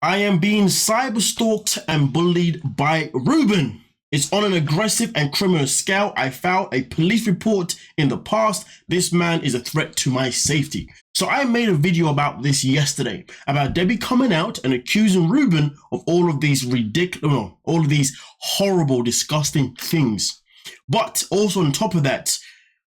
I am being cyber stalked and bullied by Ruben. It's on an aggressive and criminal scale. I filed a police report in the past. This man is a threat to my safety. So I made a video about this yesterday, about Debbie coming out and accusing Ruben of all of these ridiculous, all of these horrible, disgusting things. But also on top of that,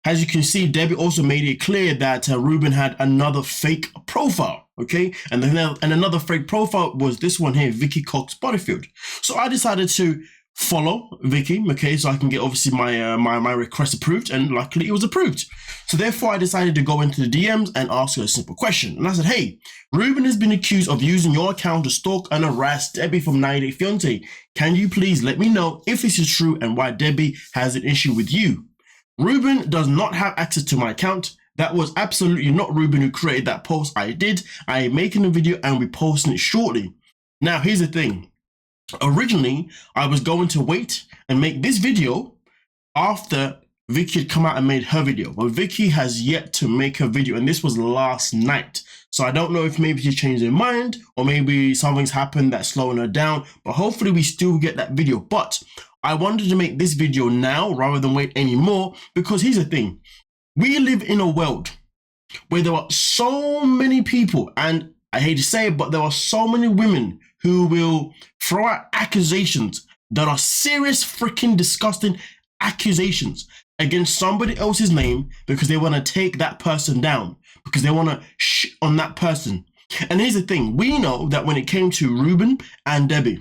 as you can see, Debbie also made it clear that Ruben had another fake profile, okay? And another fake profile was this one here, Vicky Cox Butterfield. So I decided to follow Vicky, okay, so I can get obviously my request approved, and luckily it was approved. So therefore I decided to go into the DMs and ask her a simple question. And I said, hey, Ruben has been accused of using your account to stalk and harass Debbie from 90 Day Fiancé. Can you please let me know if this is true and why Debbie has an issue with you? Ruben does not have access to my account. That was absolutely not Ruben who created that post. I am making a video and we're posting it shortly. Now, here's the thing. Originally, I was going to wait and make this video after Vicky had come out and made her video. But Vicky has yet to make her video, and this was last night. So I don't know if maybe she changed her mind or maybe something's happened that's slowing her down. But hopefully we still get that video. But I wanted to make this video now rather than wait anymore, because here's the thing. We live in a world where there are so many people, and I hate to say it, but there are so many women who will throw out accusations that are serious, freaking disgusting accusations against somebody else's name because they want to take that person down, because they want to shit on that person. And here's the thing. We know that when it came to Ruben and Debbie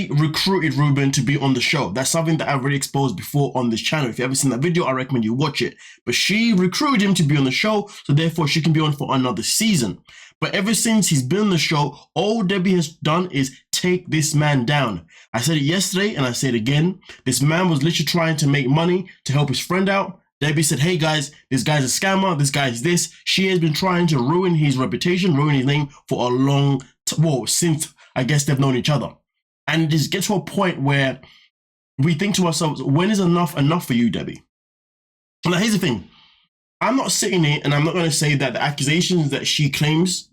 recruited Ruben to be on the show. That's something that I've already exposed before on this channel. If you haven't seen that video, I recommend you watch it. But she recruited him to be on the show, so therefore she can be on for another season. But ever since he's been on the show, all Debbie has done is take this man down. I said it yesterday and I say it again. This man was literally trying to make money to help his friend out. Debbie said, hey guys, this guy's a scammer, this guy's this. She has been trying to ruin his reputation, ruin his name for a long time, well, since I guess they've known each other. And it just gets to a point where we think to ourselves, when is enough for you, Debbie? Now, here's the thing. I'm not sitting here and I'm not going to say that the accusations that she claims,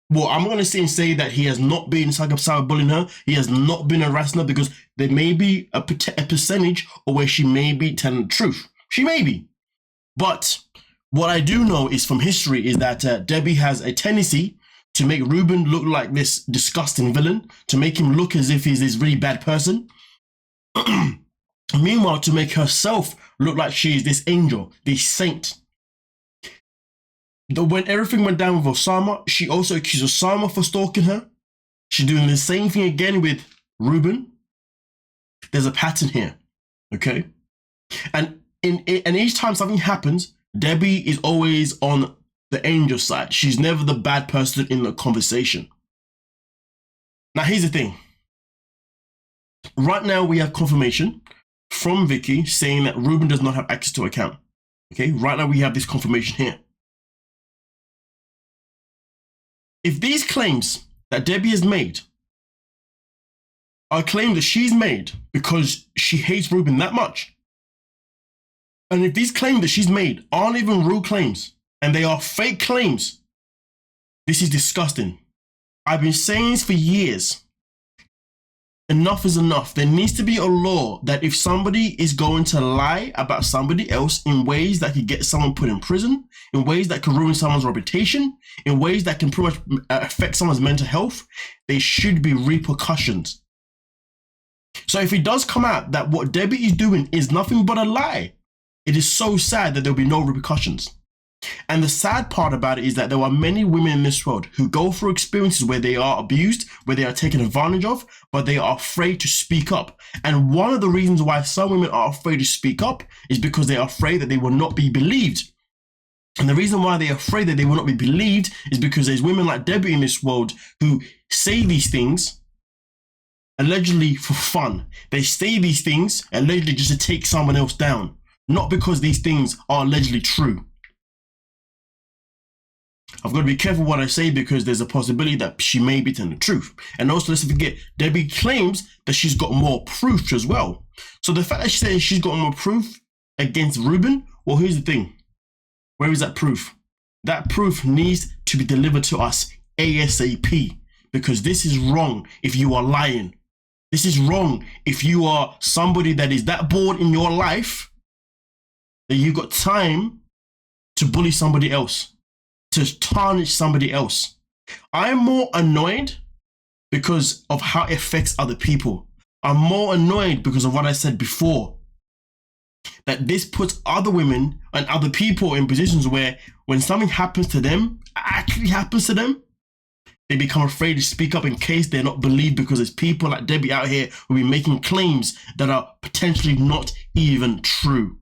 well, I'm going to sit and say that he has not been cyberbullying her. He has not been harassing her, because there may be a percentage of where she may be telling the truth. She may be. But what I do know is from history is that Debbie has a tendency to make Ruben look like this disgusting villain, to make him look as if he's this really bad person. Meanwhile, to make herself look like she is this angel, this saint. When everything went down with Osama, she also accused Osama for stalking her. She's doing the same thing again with Ruben. There's a pattern here, okay? And each time something happens, Debbie is always on the angel side. She's never the bad person in the conversation. Now, here's the thing. Right now, we have confirmation from Vicky saying that Ruben does not have access to her account. Okay, right now we have this confirmation here. If these claims that Debbie has made are claims that she's made because she hates Ruben that much, and if these claims that she's made aren't even real claims, and they are fake claims, this is disgusting. I've been saying this for years. Enough is enough. There needs to be a law that if somebody is going to lie about somebody else in ways that could get someone put in prison, in ways that could ruin someone's reputation, in ways that can pretty much affect someone's mental health, there should be repercussions. So if it does come out that what Debbie is doing is nothing but a lie, it is so sad that there'll be no repercussions. And the sad part about it is that there are many women in this world who go through experiences where they are abused, where they are taken advantage of, but they are afraid to speak up. And one of the reasons why some women are afraid to speak up is because they are afraid that they will not be believed. And the reason why they're afraid that they will not be believed is because there's women like Debbie in this world who say these things allegedly for fun. They say these things allegedly just to take someone else down, not because these things are allegedly true. I've got to be careful what I say, because there's a possibility that she may be telling the truth. And also, let's forget, Debbie claims that she's got more proof as well. So the fact that she says she's got more proof against Ruben, well, here's the thing. Where is that proof? That proof needs to be delivered to us ASAP, because this is wrong if you are lying. This is wrong if you are somebody that is that bored in your life that you got time to bully somebody else, to tarnish somebody else. I'm more annoyed because of how it affects other people. I'm more annoyed because of what I said before, that this puts other women and other people in positions where when something happens to them, actually happens to them, they become afraid to speak up in case they're not believed, because there's people like Debbie out here who will be making claims that are potentially not even true.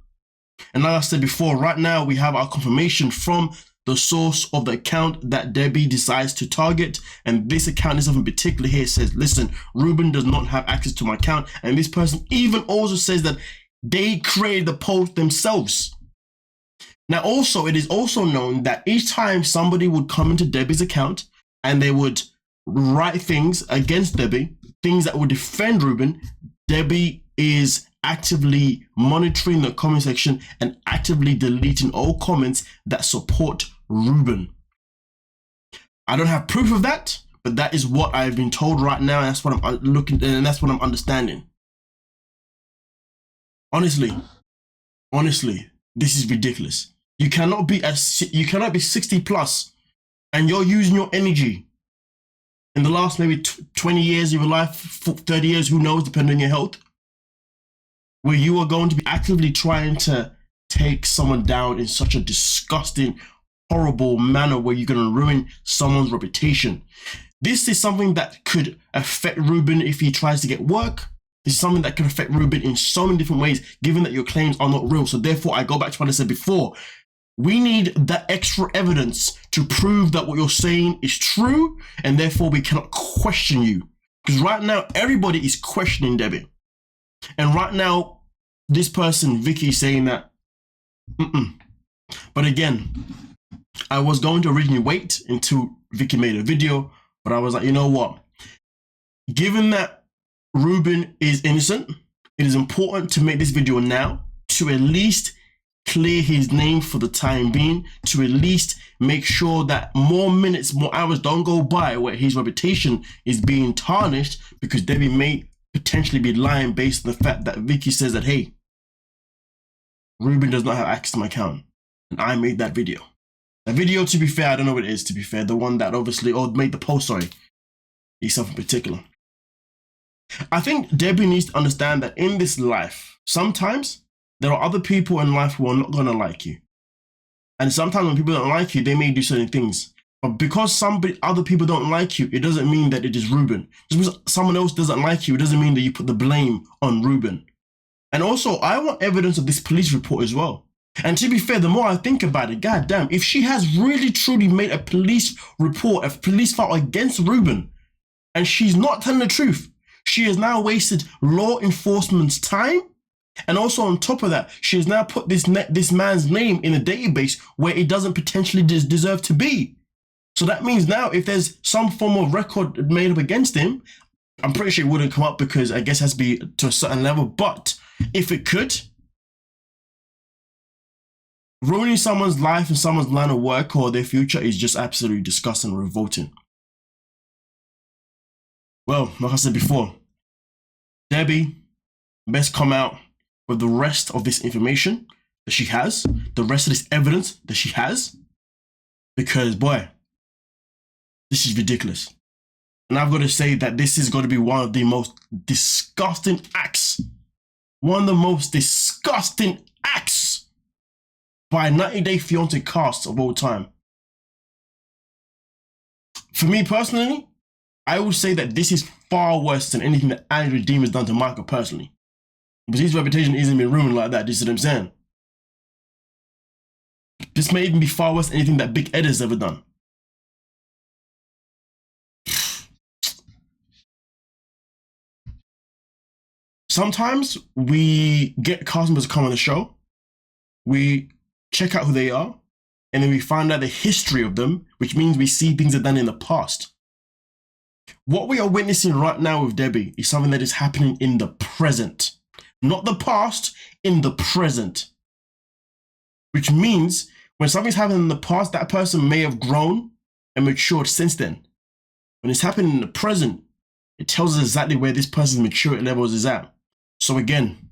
And like I said before, right now we have our confirmation from the source of the account that Debbie decides to target. And this account, in particular here, says, listen, Ruben does not have access to my account. And this person even also says that they created the post themselves. Now, also, it is also known that each time somebody would come into Debbie's account and they would write things against Debbie, things that would defend Ruben, Debbie is actively monitoring the comment section and actively deleting all comments that support Ruben. I don't have proof of that, but that is what I've been told right now, and that's what I'm looking, and that's what I'm understanding. Honestly, this is ridiculous. You cannot be 60 plus and you're using your energy in the last maybe 20 years of your life, 30 years, who knows, depending on your health, where you are going to be actively trying to take someone down in such a disgusting, horrible manner where you're going to ruin someone's reputation. This is something that could affect Ruben if he tries to get work. This is something that can affect Ruben in so many different ways, given that your claims are not real. So therefore, I go back to what I said before. We need that extra evidence to prove that what you're saying is true, and therefore we cannot question you. Because right now, everybody is questioning Debbie. And right now, this person, Vicky, is saying that, But again, I was going to originally wait until Vicky made a video, but I was like, you know what? Given that Ruben is innocent, it is important to make this video now to at least clear his name for the time being, to at least make sure that more minutes, more hours don't go by where his reputation is being tarnished, because Debbie may potentially be lying based on the fact that Vicky says that, hey, Ruben does not have access to my account, and I made that video. That video, to be fair, I don't know what it is, to be fair, the one that obviously, or made the post, sorry, yourself in particular. I think Debbie needs to understand that in this life, sometimes there are other people in life who are not going to like you. And sometimes when people don't like you, they may do certain things. But because other people don't like you, it doesn't mean that it is Ruben. Just because someone else doesn't like you, it doesn't mean that you put the blame on Ruben. And also, I want evidence of this police report as well. And to be fair, the more I think about it, goddamn, if she has really truly made a police report, a police file against Ruben, and she's not telling the truth, she has now wasted law enforcement's time. And also on top of that, she has now put this man's name in a database where it doesn't potentially deserve to be. So that means now if there's some form of record made up against him, I'm pretty sure it wouldn't come up because I guess it has to be to a certain level. But if it could, ruining someone's life and someone's line of work or their future is just absolutely disgusting and revolting. Well, like I said before, Debbie best come out with the rest of this information that she has, the rest of this evidence that she has, because boy, this is ridiculous. And I've got to say that this is going to be one of the most disgusting acts, one of the most disgusting acts by a 90-Day Fiancé cast of all time. For me personally, I would say that this is far worse than anything that Andy Redeem has done to Michael personally. Because his reputation isn't been ruined like that, you see what I'm saying? This may even be far worse than anything that Big Ed has ever done. Sometimes we get customers to come on the show, we check out who they are, and then we find out the history of them, which means we see things they've done in the past. What we are witnessing right now with Debbie is something that is happening in the present. Not the past, in the present. Which means when something's happened in the past, that person may have grown and matured since then. When it's happening in the present, it tells us exactly where this person's maturity levels is at. So again,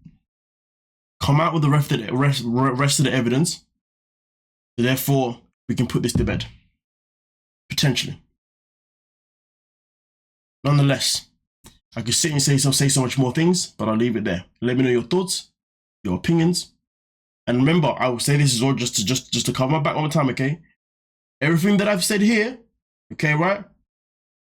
come out with the rest of the evidence. So therefore, we can put this to bed. Potentially. Nonetheless, I could sit and say so much more things, but I'll leave it there. Let me know your thoughts, your opinions. And remember, I will say this is all just to cover my back one more time, okay? Everything that I've said here, okay, right,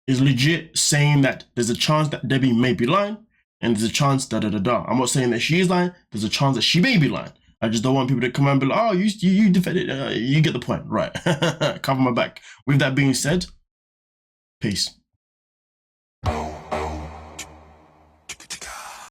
is legit saying that there's a chance that Debbie may be lying, and there's a chance da-da-da-da. I'm not saying that she is lying, there's a chance that she may be lying. I just don't want people to come and be like, oh, you defended, you get the point, right? Cover my back. With that being said, peace.